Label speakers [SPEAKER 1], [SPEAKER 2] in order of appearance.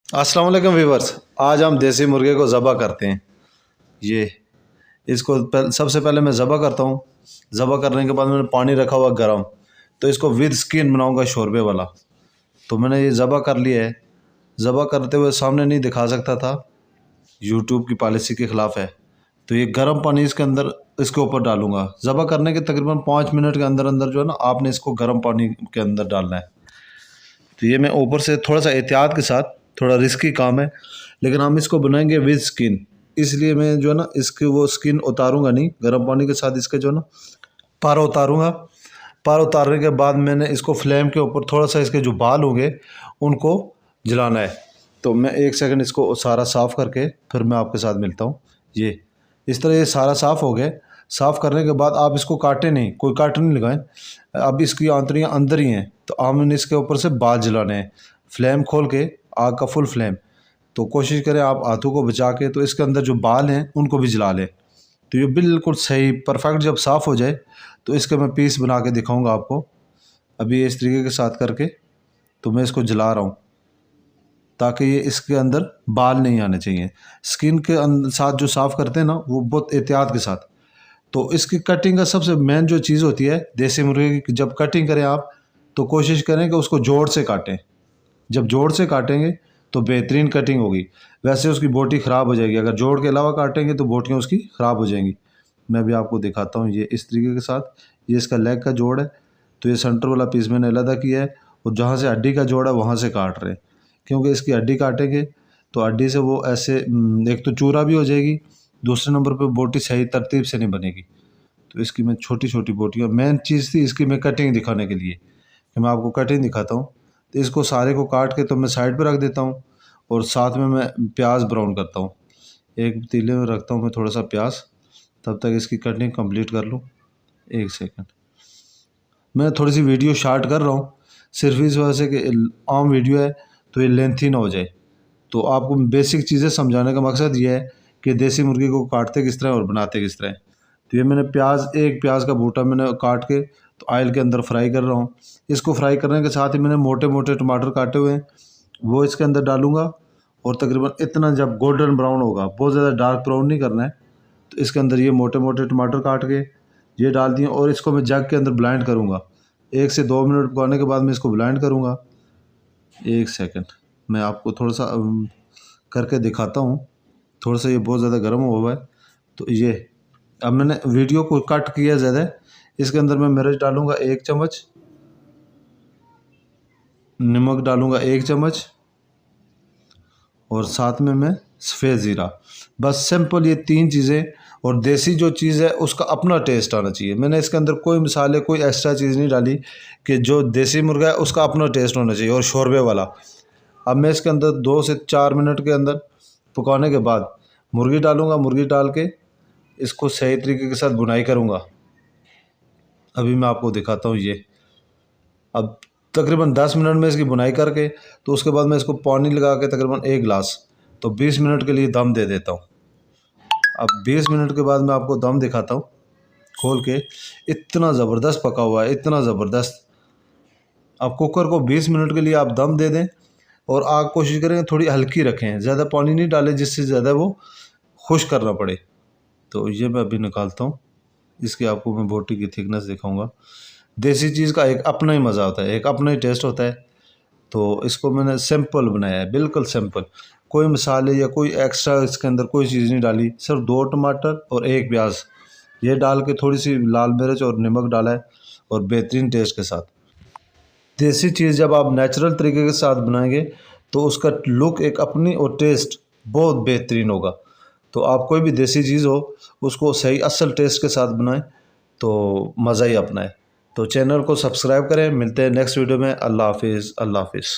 [SPEAKER 1] अस्सलाम वालेकुम व्यूवर्स। आज हम देसी मुर्गे को ज़बह करते हैं। ये इसको सबसे पहले मैं ज़बह करता हूँ। ज़बह करने के बाद मैंने पानी रखा हुआ गरम, तो इसको विद स्किन बनाऊंगा शोरबे वाला। तो मैंने ये ज़बह कर लिया है। ज़बह करते हुए सामने नहीं दिखा सकता था, यूट्यूब की पॉलिसी के ख़िलाफ़ है। तो ये गर्म पानी इसके अंदर इसके ऊपर डालूंगा। ज़बह करने के तकरीबन 5 मिनट के अंदर अंदर जो है ना, आपने इसको गर्म पानी के अंदर डालना है। तो ये मैं ऊपर से थोड़ा सा एहतियात के साथ, थोड़ा रिस्की काम है लेकिन हम इसको बनाएंगे विद स्किन, इसलिए मैं जो है ना इसकी वो स्किन उतारूंगा नहीं। गर्म पानी के साथ इसके जो है ना पारा उतारूंगा। पारा उतारने के बाद मैंने इसको फ्लेम के ऊपर थोड़ा सा इसके जो बाल होंगे उनको जलाना है। तो मैं 1 सेकंड इसको सारा साफ़ करके फिर मैं आपके साथ मिलता हूँ। ये इस तरह ये सारा साफ़ हो गया। साफ़ करने के बाद आप इसको काटें नहीं, कोई काट नहीं लगाएं। अब इसकी आंतड़ियाँ अंदर ही हैं, तो हमने इसके ऊपर से बाल जलाने हैं। फ्लेम खोल के, आग का फुल फ्लेम। तो कोशिश करें आप हाथों को बचा के, तो इसके अंदर जो बाल हैं उनको भी जला लें। तो ये बिल्कुल सही परफेक्ट जब साफ़ हो जाए तो इसके मैं पीस बना के दिखाऊंगा आपको। अभी इस तरीके के साथ करके तो मैं इसको जला रहा हूँ, ताकि ये इसके अंदर बाल नहीं आने चाहिए। स्किन के साथ जो साफ़ करते हैं ना, वो बहुत एहतियात के साथ। तो इसकी कटिंग का सबसे मेन जो चीज़ होती है देसी मुर्गे की, जब कटिंग करें आप तो कोशिश करें कि उसको जोड़ से काटें। जब जोड़ से काटेंगे तो बेहतरीन कटिंग होगी। वैसे उसकी बोटी ख़राब हो जाएगी, अगर जोड़ के अलावा काटेंगे तो बोटियाँ उसकी ख़राब हो जाएंगी। मैं भी आपको दिखाता हूँ। ये इस तरीके के साथ, ये इसका लेग का जोड़ है। तो ये सेंटर वाला पीस मैंने अलग किया है, और जहाँ से हड्डी का जोड़ है वहाँ से काट रहे हैं, क्योंकि इसकी हड्डी काटेंगे तो हड्डी से वो ऐसे एक तो चूरा भी हो जाएगी, दूसरे नंबर पर बोटी सही तरतीब से नहीं बनेगी। तो इसकी मैं छोटी छोटी बोटियाँ, मेन चीज़ थी इसकी मैं कटिंग दिखाने के लिए कि मैं आपको कटिंग दिखाता हूँ। तो इसको सारे को काट के तो मैं साइड पे रख देता हूँ, और साथ में मैं प्याज ब्राउन करता हूँ। एक पतीले में रखता हूँ मैं थोड़ा सा प्याज, तब तक इसकी कटिंग कंप्लीट कर लूँ। 1 सेकंड। मैं थोड़ी सी वीडियो शार्ट कर रहा हूँ सिर्फ इस वजह से कि आम वीडियो है तो ये लेंथी ना हो जाए। तो आपको बेसिक चीज़ें समझाने का मकसद ये है कि देसी मुर्गी को काटते किस तरह और बनाते किस तरह। तो ये मैंने एक प्याज का बूटा मैंने काट के तो ऑयल के अंदर फ्राई कर रहा हूँ। इसको फ्राई करने के साथ ही मैंने मोटे मोटे टमाटर काटे हुए हैं, वो इसके अंदर डालूंगा। और तकरीबन इतना जब गोल्डन ब्राउन होगा, बहुत ज़्यादा डार्क ब्राउन नहीं करना है, तो इसके अंदर ये मोटे मोटे टमाटर काट के ये डाल दिए, और इसको मैं जग के अंदर ब्लाइंड करूँगा। 1 से 2 मिनट पकाने के बाद मैं इसको ब्लाइंड करूँगा। 1 सेकंड, मैं आपको थोड़ा सा करके दिखाता हूँ। थोड़ा सा ये बहुत ज़्यादा गर्म हुआ है। तो ये अब मैंने वीडियो को कट किया ज़्यादा। इसके अंदर मैं मिर्च डालूँगा 1 चम्मच, नमक डालूँगा 1 चम्मच, और साथ में मैं सफ़ेद ज़ीरा। बस सिंपल ये 3 चीज़ें। और देसी जो चीज़ है उसका अपना टेस्ट आना चाहिए। मैंने इसके अंदर कोई मसाले, कोई एक्स्ट्रा चीज़ नहीं डाली, कि जो देसी मुर्गा है उसका अपना टेस्ट होना चाहिए, और शोरबे वाला। अब मैं इसके अंदर 2 से 4 मिनट के अंदर पकाने के बाद मुर्गी डालूँगा। मुर्गी डाल के इसको सही तरीके के साथ बुनाई करूँगा। अभी मैं आपको दिखाता हूँ। ये अब तकरीबन 10 मिनट में इसकी बुनाई करके, तो उसके बाद मैं इसको पानी लगा के तकरीबन 1 गिलास, तो 20 मिनट के लिए दम दे देता हूँ। अब 20 मिनट के बाद मैं आपको दम दिखाता हूँ खोल के। इतना ज़बरदस्त पका हुआ है, इतना ज़बरदस्त। अब कुकर को 20 मिनट के लिए आप दम दे दें, और आग कोशिश करें थोड़ी हल्की रखें, ज़्यादा पानी नहीं डालें जिससे ज़्यादा वो खुश करना पड़े। तो ये मैं अभी निकालता हूँ। इसकी आपको मैं बोटी की थिकनेस दिखाऊंगा। देसी चीज़ का एक अपना ही मज़ा होता है, एक अपना ही टेस्ट होता है। तो इसको मैंने सिंपल बनाया है, बिल्कुल सिंपल। कोई मसाले या कोई एक्स्ट्रा इसके अंदर कोई चीज़ नहीं डाली, सिर्फ 2 टमाटर और 1 प्याज ये डाल के, थोड़ी सी लाल मिर्च और नमक डाला है, और बेहतरीन टेस्ट के साथ। देसी चीज़ जब आप नेचुरल तरीके के साथ बनाएंगे तो उसका लुक एक अपनी और टेस्ट बहुत बेहतरीन होगा। तो आप कोई भी देसी चीज़ हो उसको सही असल टेस्ट के साथ बनाएं तो मज़ा ही अपना है। तो चैनल को सब्सक्राइब करें। मिलते हैं नेक्स्ट वीडियो में। अल्लाह हाफिज़, अल्लाह हाफिज़।